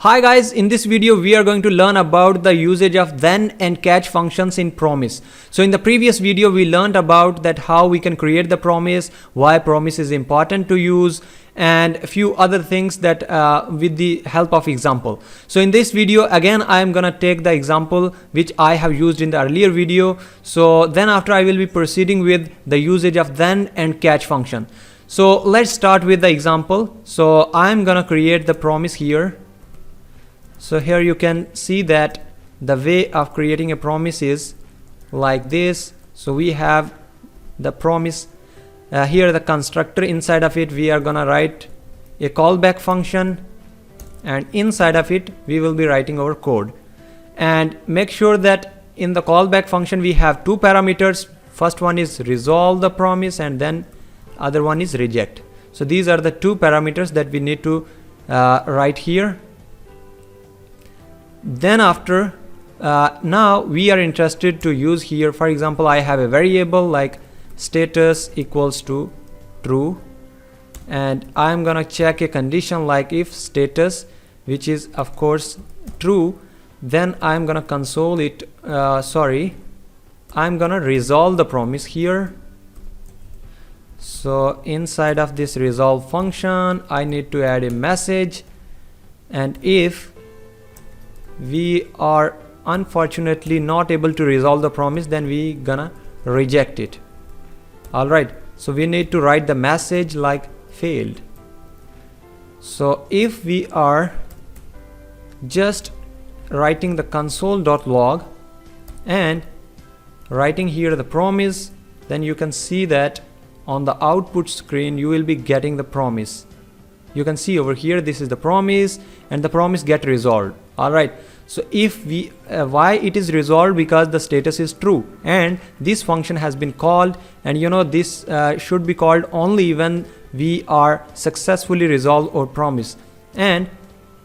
Hi guys, in this video we are going to learn about the usage of then and catch functions in promise. So in the previous video we learned about that how we can create the promise, why promise is important to use, and a few other things that with the help of example. So in this video again I am gonna take the example which I have used in the earlier video. So then after I will be proceeding with the usage of then and catch function. So let's start with the example. So I'm gonna create the promise here. So here you can see that the way of creating a promise is like this. So we have the promise here, the constructor. Inside of it we are gonna write a callback function, and inside of it we will be writing our code. And make sure that in the callback function we have two parameters. First one is resolve the promise and then other one is reject. So these are the two parameters that we need to write here. Then after now we are interested to use here, for example, I have a variable like status equals to true, and I'm gonna check a condition like if status, which is of course true, then I'm gonna console it, I'm gonna resolve the promise here. So inside of this resolve function I need to add a message, and if we are unfortunately not able to resolve the promise, then we gonna reject it. Alright, so we need to write the message like failed. So if we are just writing the console.log and writing here the promise, then you can see that on the output screen you will be getting the promise. You can see over here this is the promise and the promise get resolved. Alright, so if we why it is resolved, because the status is true and this function has been called, and you know this should be called only when we are successfully resolve our promise. And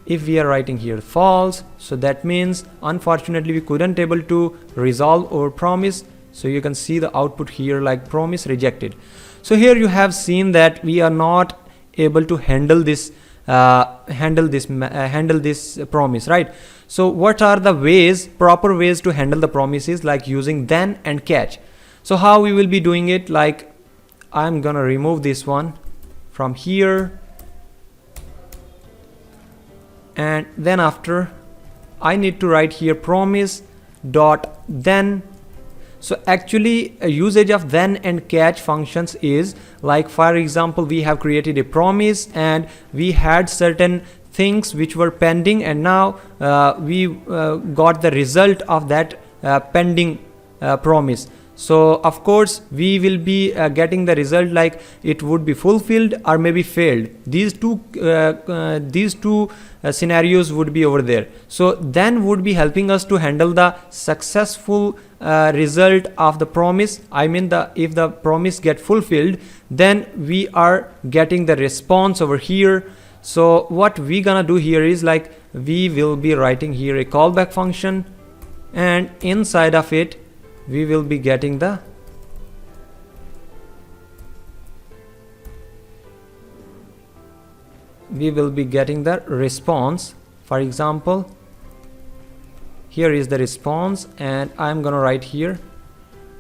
if we are writing here false, so that means unfortunately we couldn't able to resolve our promise. So you can see the output here like promise rejected. So here you have seen that we are not able to handle this promise, right? So what are the proper ways to handle the promises, like using then and catch? So how we will be doing it, like I'm gonna remove this one from here, and then after I need to write here promise dot then. So actually a usage of then and catch functions is like, for example, we have created a promise and we had certain things which were pending, and now we got the result of that pending promise. So of course we will be getting the result like it would be fulfilled or maybe failed. These two scenarios would be over there. So then would be helping us to handle the successful result of the promise. I mean if the promise get fulfilled, then we are getting the response over here. So what we gonna do here is like we will be writing here a callback function, and inside of it we will be getting the response. For example, here is the response and I'm gonna write here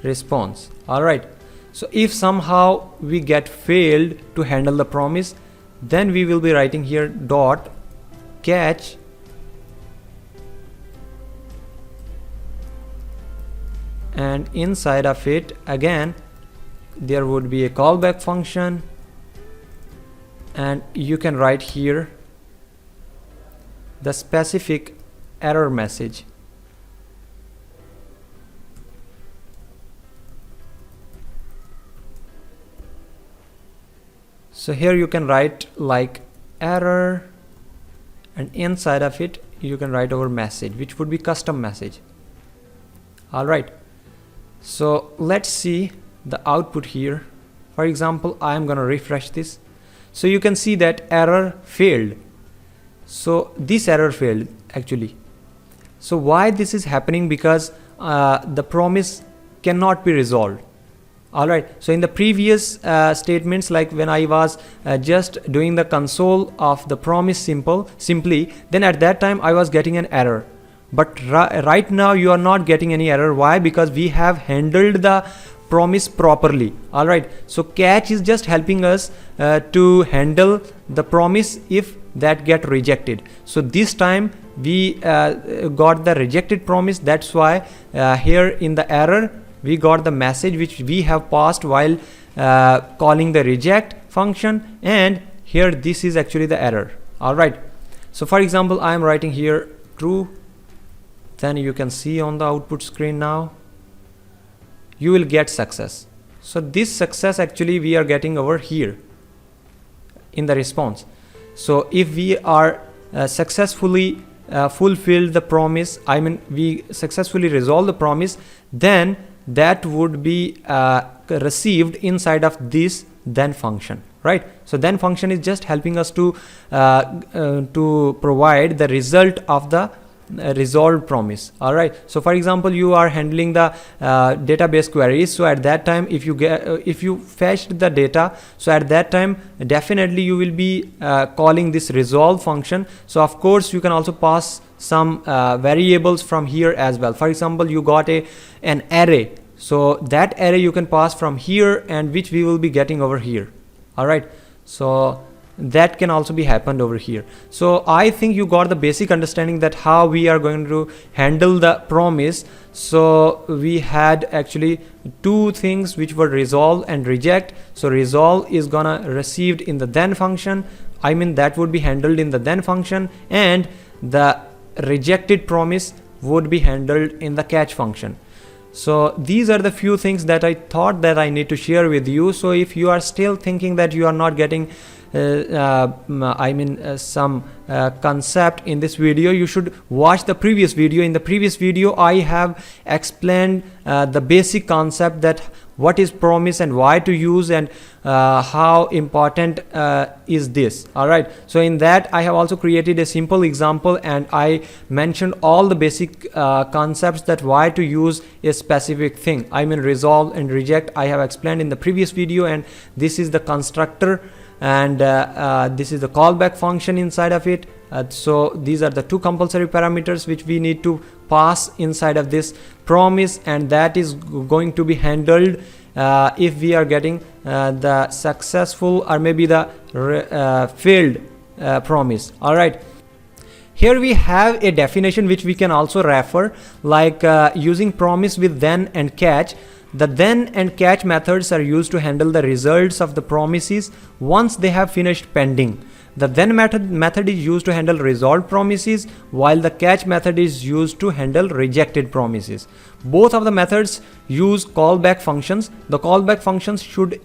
response. Alright, so if somehow we get failed to handle the promise, then we will be writing here dot catch, and inside of it again there would be a callback function, and you can write here the specific error message. So here you can write like error, and inside of it you can write our message, which would be custom message. Alright, so let's see the output here. For example, I am gonna refresh this. So you can see that error failed. So this error failed actually. So why this is happening? Because the promise cannot be resolved. All right, so in the previous statements, like when I was just doing the console of the promise simply, then at that time I was getting an error. But right now you are not getting any error. Why? Because we have handled the promise properly. All right, so catch is just helping us to handle the promise if that get rejected. So this time we got the rejected promise. That's why here in the error we got the message which we have passed while calling the reject function, and here this is actually the error. All right, so for example, I am writing here true, then you can see on the output screen now you will get success. So this success actually we are getting over here in the response. So if we are successfully fulfilled the promise, I mean we successfully resolve the promise, then that would be received inside of this then function, right? So then function is just helping us to provide the result of the resolved promise. All right, so for example, you are handling the database queries. So at that time, if you fetched the data, so at that time definitely you will be calling this resolve function. So of course you can also pass some variables from here as well. For example, you got an array, so that array you can pass from here, and which we will be getting over here. All right, so that can also be happened over here. So I think you got the basic understanding that how we are going to handle the promise. So we had actually two things which were resolve and reject. So resolve is gonna received in the then function, I mean that would be handled in the then function, and the rejected promise would be handled in the catch function. So these are the few things that I thought that I need to share with you. So if you are still thinking that you are not getting some concept in this video, you should watch the previous video. In the previous video I have explained the basic concept, that what is promise and why to use, and how important is this. All right, so in that I have also created a simple example, and I mentioned all the basic concepts, that why to use a specific thing. I mean resolve and reject I have explained in the previous video, and this is the constructor, and this is the callback function inside of it. So these are the two compulsory parameters which we need to pass inside of this promise, and that is going to be handled if we are getting the successful or maybe the failed promise. All right, here we have a definition which we can also refer, like using promise with then and catch. The then and catch methods are used to handle the results of the promises once they have finished pending. The then method is used to handle resolved promises, while the catch method is used to handle rejected promises. Both of the methods use callback functions. The callback functions should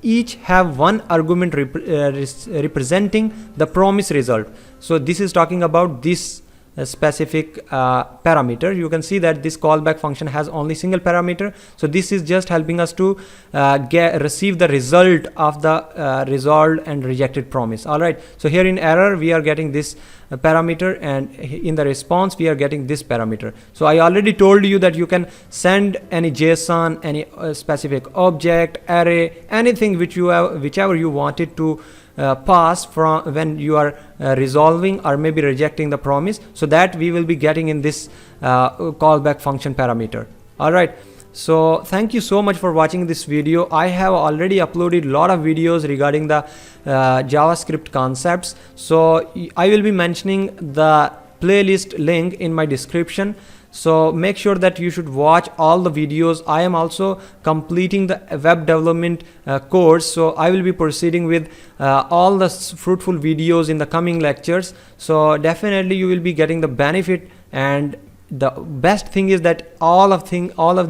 each have one argument representing the promise result. So this is talking about this specific parameter. You can see that this callback function has only single parameter. So this is just helping us to receive the result of the resolved and rejected promise. All right, so here in error we are getting this parameter, and in the response we are getting this parameter. So I already told you that you can send any JSON, any specific object, array, anything which you have, whichever you wanted to pass from when you are resolving or maybe rejecting the promise. So that we will be getting in this callback function parameter. All right, so thank you so much for watching this video. I have already uploaded a lot of videos regarding the JavaScript concepts, so I will be mentioning the playlist link in my description. So make sure that you should watch all the videos. I am also completing the web development course, so I will be proceeding with all the fruitful videos in the coming lectures. So definitely you will be getting the benefit, and the best thing is that all of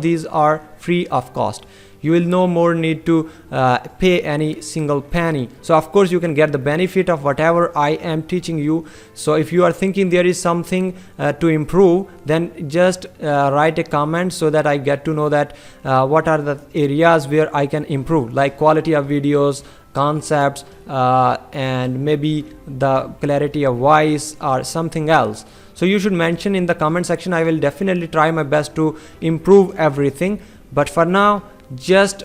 these are free of cost. You will no more need to pay any single penny. So of course you can get the benefit of whatever I am teaching you. So if you are thinking there is something to improve, then just write a comment so that I get to know that what are the areas where I can improve, like quality of videos, concepts, and maybe the clarity of voice or something else. So you should mention in the comment section. I will definitely try my best to improve everything. But for now, just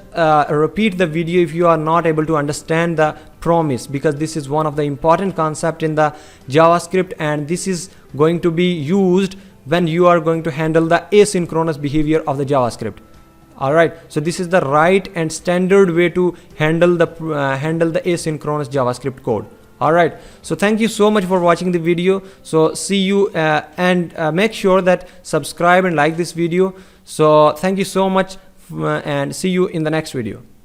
repeat the video if you are not able to understand the promise, because this is one of the important concept in the JavaScript, and this is going to be used when you are going to handle the asynchronous behavior of the JavaScript. All right, so this is the right and standard way to handle the asynchronous JavaScript code. All right, so thank you so much for watching the video. So see you and make sure that subscribe and like this video. So thank you so much and see you in the next video.